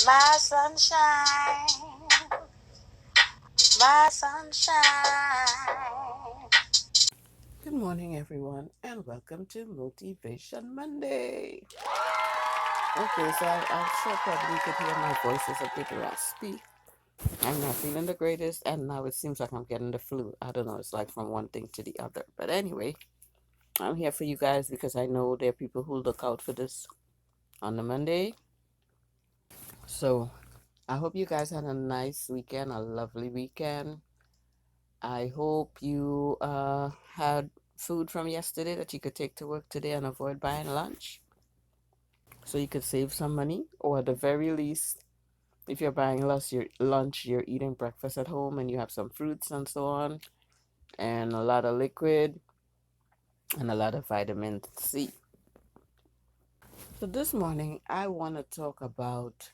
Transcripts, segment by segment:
My sunshine, my sunshine. Good morning, everyone, and welcome to Motivation Monday. Okay, so I'm sure probably you could hear my voice is a bit raspy. I'm not feeling the greatest, and now it seems like I'm getting the flu. I don't know, it's like from one thing to the other. But anyway, I'm here for you guys because I know there are people who look out for this on the Monday. So I hope you guys had a nice weekend, a lovely weekend. I hope you had food from yesterday that you could take to work today and avoid buying lunch. So you could save some money, or at the very least, if you're buying lunch, you're eating breakfast at home and you have some fruits and so on, and a lot of liquid and a lot of vitamin C. So this morning, I want to talk about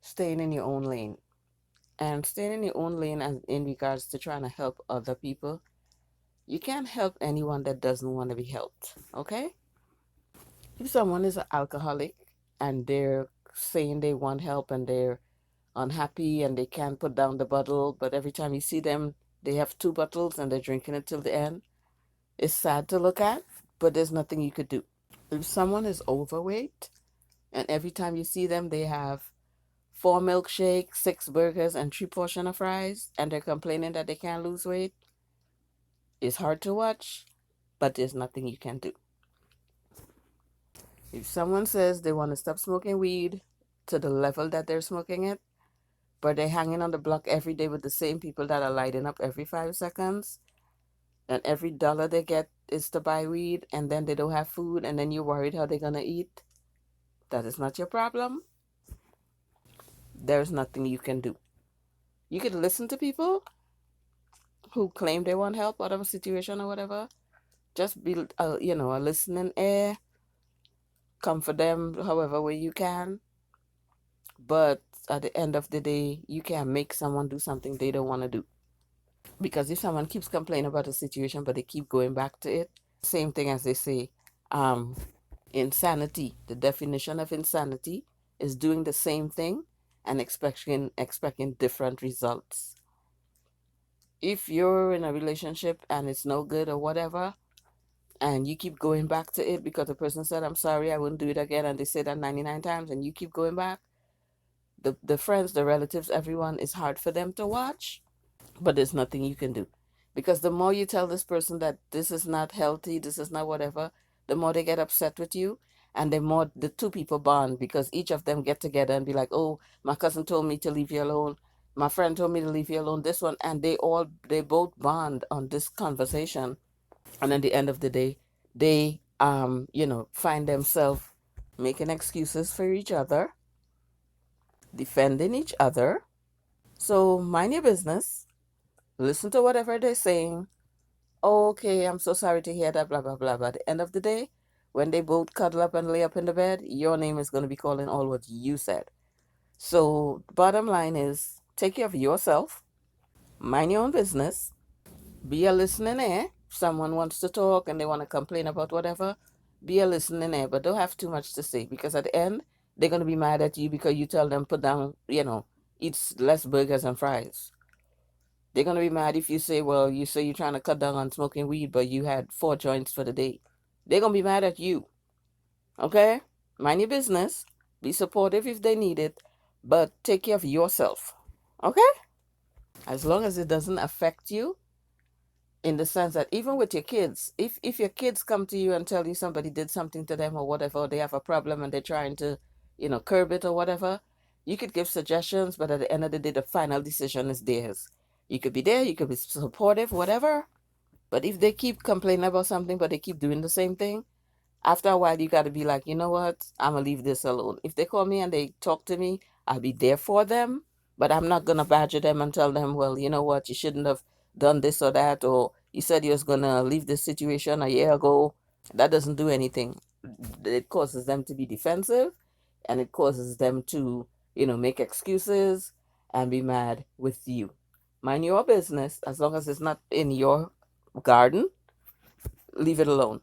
staying in your own lane. And staying in your own lane as in regards to trying to help other people. You can't help anyone that doesn't want to be helped, okay? If someone is an alcoholic and they're saying they want help and they're unhappy and they can't put down the bottle, but every time you see them, they have two bottles and they're drinking it till the end. It's sad to look at, but there's nothing you could do. If someone is overweight and every time you see them, they have four milkshakes, six burgers, and three portion of fries, and they're complaining that they can't lose weight, it's hard to watch, but there's nothing you can do. If someone says they want to stop smoking weed to the level that they're smoking it, but they're hanging on the block every day with the same people that are lighting up every 5 seconds, and every dollar they get is to buy weed, and then they don't have food, and then you're worried how they're gonna eat, that is not your problem. There's nothing you can do. You could listen to people who claim they want help out of a situation or whatever. Just be, a listening ear. Comfort them however way you can. But at the end of the day, you can't make someone do something they don't want to do. Because if someone keeps complaining about a situation, but they keep going back to it, same thing as they say, um, insanity. The definition of insanity is doing the same thing and expecting different results. If you're in a relationship and it's no good or whatever, and you keep going back to it because the person said, I'm sorry, I wouldn't do it again, and they say that 99 times, and you keep going back, the friends, the relatives, everyone, is hard for them to watch, but there's nothing you can do. Because the more you tell this person that this is not healthy, this is not whatever, the more they get upset with you, and the more the two people bond because each of them get together and be like, oh, my cousin told me to leave you alone. My friend told me to leave you alone, this one, and they both bond on this conversation. And at the end of the day, they find themselves making excuses for each other, defending each other. So mind your business, listen to whatever they're saying. Okay, I'm so sorry to hear that, blah, blah, blah. But at the end of the day, when they both cuddle up and lay up in the bed, your name is going to be calling all what you said. So, bottom line is take care of yourself, mind your own business, be a listening ear. If someone wants to talk and they want to complain about whatever, be a listening ear, but don't have too much to say because at the end, they're going to be mad at you because you tell them put down, eat less burgers and fries. They're going to be mad if you say, well, you say you're trying to cut down on smoking weed, but you had 4 joints for the day. They're going to be mad at you. Okay? Mind your business. Be supportive if they need it, but take care of yourself. Okay? As long as it doesn't affect you, in the sense that even with your kids, if your kids come to you and tell you somebody did something to them or whatever, or they have a problem and they're trying to, curb it or whatever, you could give suggestions, but at the end of the day, the final decision is theirs. You could be there, you could be supportive, whatever. But if they keep complaining about something, but they keep doing the same thing, after a while, you got to be like, you know what? I'm going to leave this alone. If they call me and they talk to me, I'll be there for them. But I'm not going to badger them and tell them, well, you know what? You shouldn't have done this or that. Or you said you was going to leave this situation a year ago. That doesn't do anything. It causes them to be defensive and it causes them to, make excuses and be mad with you. Mind your business. As long as it's not in your garden, leave it alone.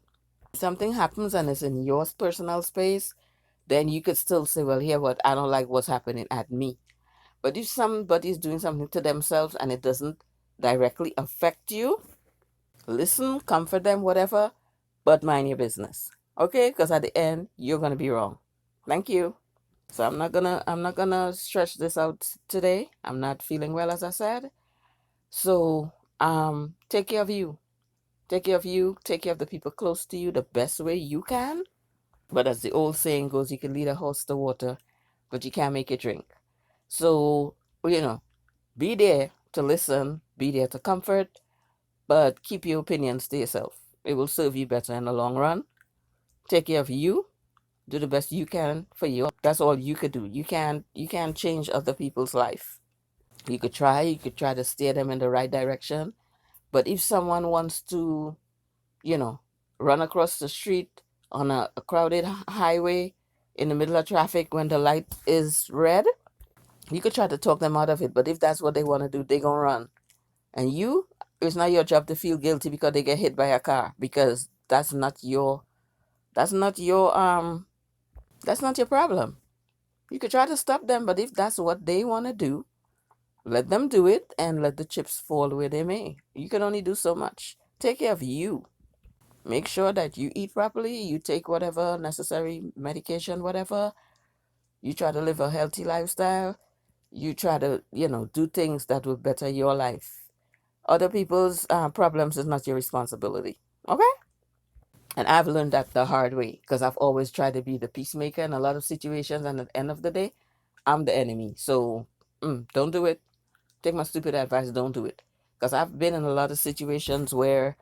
Something happens and it's in your personal space, then you could still say, well, here what I don't like what's happening at me. But if somebody's doing something to themselves and it doesn't directly affect you, listen, comfort them, whatever, but mind your business. Okay? Because at the end, you're gonna be wrong. Thank you. So I'm not gonna stretch this out today. I'm not feeling well, as I said. So take care of you. Take care of you. Take care of the people close to you the best way you can. But as the old saying goes, you can lead a horse to water, but you can't make it drink. So, be there to listen, be there to comfort, but keep your opinions to yourself. It will serve you better in the long run. Take care of you. Do the best you can for you. That's all you could do. You can't change other people's life. You could try to steer them in the right direction. But if someone wants to, you know, run across the street on a crowded highway in the middle of traffic when the light is red, you could try to talk them out of it. But if that's what they want to do, they gonna run. And it's not your job to feel guilty because they get hit by a car, because that's not your that's not your problem. You could try to stop them, but if that's what they want to do, let them do it and let the chips fall where they may. You can only do so much. Take care of you. Make sure that you eat properly, you take whatever necessary medication, whatever. You try to live a healthy lifestyle. You try to, do things that will better your life. Other people's problems is not your responsibility. Okay? And I've learned that the hard way because I've always tried to be the peacemaker in a lot of situations. And at the end of the day, I'm the enemy. So don't do it. Take my stupid advice. Don't do it. Because I've been in a lot of situations where,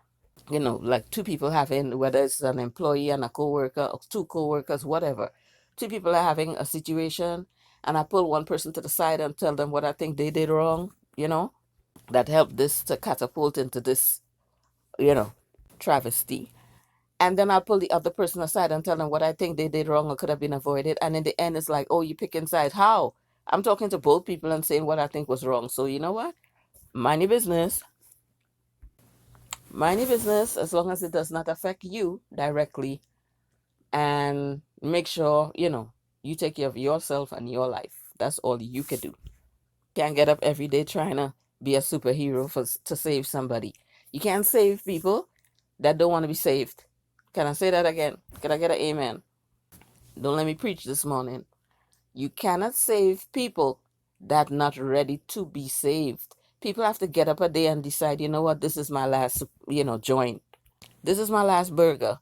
like two people having, whether it's an employee and a coworker or two coworkers, whatever, two people are having a situation, and I pull one person to the side and tell them what I think they did wrong, that helped this to catapult into this, you know, travesty. And then I'll pull the other person aside and tell them what I think they did wrong or could have been avoided. And in the end, it's like, oh, you pick inside. How? I'm talking to both people and saying what I think was wrong. So you know what? Mind your business. Mind your business as long as it does not affect you directly. And make sure, you take care of yourself and your life. That's all you can do. Can't get up every day trying to be a superhero to save somebody. You can't save people that don't want to be saved. Can I say that again? Can I get an amen? Don't let me preach this morning. You cannot save people that not ready to be saved. People have to get up a day and decide, you know what, this is my last, joint. This is my last burger,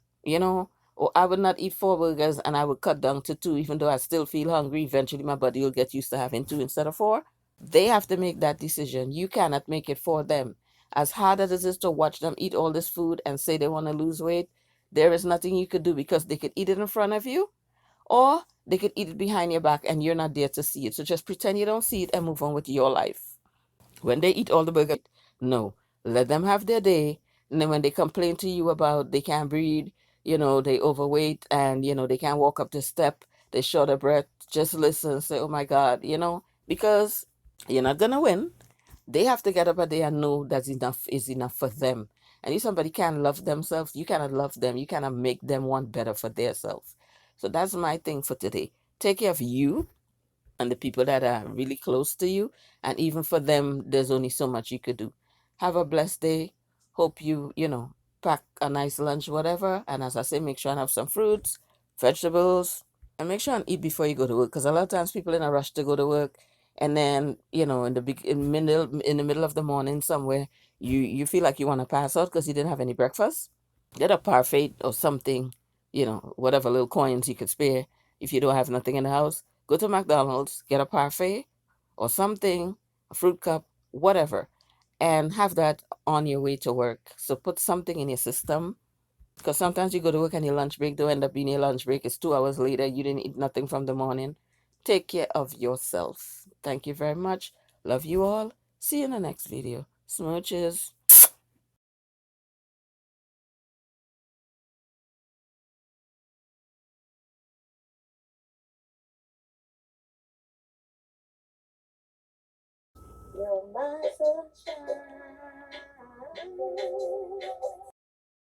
or I would not eat 4 burgers and I would cut down to 2, even though I still feel hungry. Eventually, my body will get used to having 2 instead of 4. They have to make that decision. You cannot make it for them. As hard as it is to watch them eat all this food and say they want to lose weight, there is nothing you could do because they could eat it in front of you or they could eat it behind your back and you're not there to see it. So just pretend you don't see it and move on with your life. When they eat all the burger, no, let them have their day. And then when they complain to you about they can't breathe, they overweight and, they can't walk up the step, they short of breath, just listen, say, oh my God, because you're not going to win. They have to get up a day and know that enough is enough for them. And if somebody can't love themselves, you cannot love them. You cannot make them want better for themselves. So that's my thing for today. Take care of you and the people that are really close to you. And even for them, there's only so much you could do. Have a blessed day. Hope you pack a nice lunch, whatever. And as I say, make sure and have some fruits, vegetables, and make sure and eat before you go to work. Because a lot of times people in a rush to go to work, and then in the middle of the morning somewhere, you feel like you want to pass out because you didn't have any breakfast. Get a parfait or something, whatever little coins you could spare. If you don't have nothing in the house, go to McDonald's, get a parfait or something, a fruit cup, whatever, and have that on your way to work. So put something in your system, because sometimes you go to work and your lunch break don't end up being your lunch break. It's 2 hours later. You didn't eat nothing from the morning. Take care of yourself. Thank you very much. Love you all. See you in the next video. Smooches. You're my sunshine.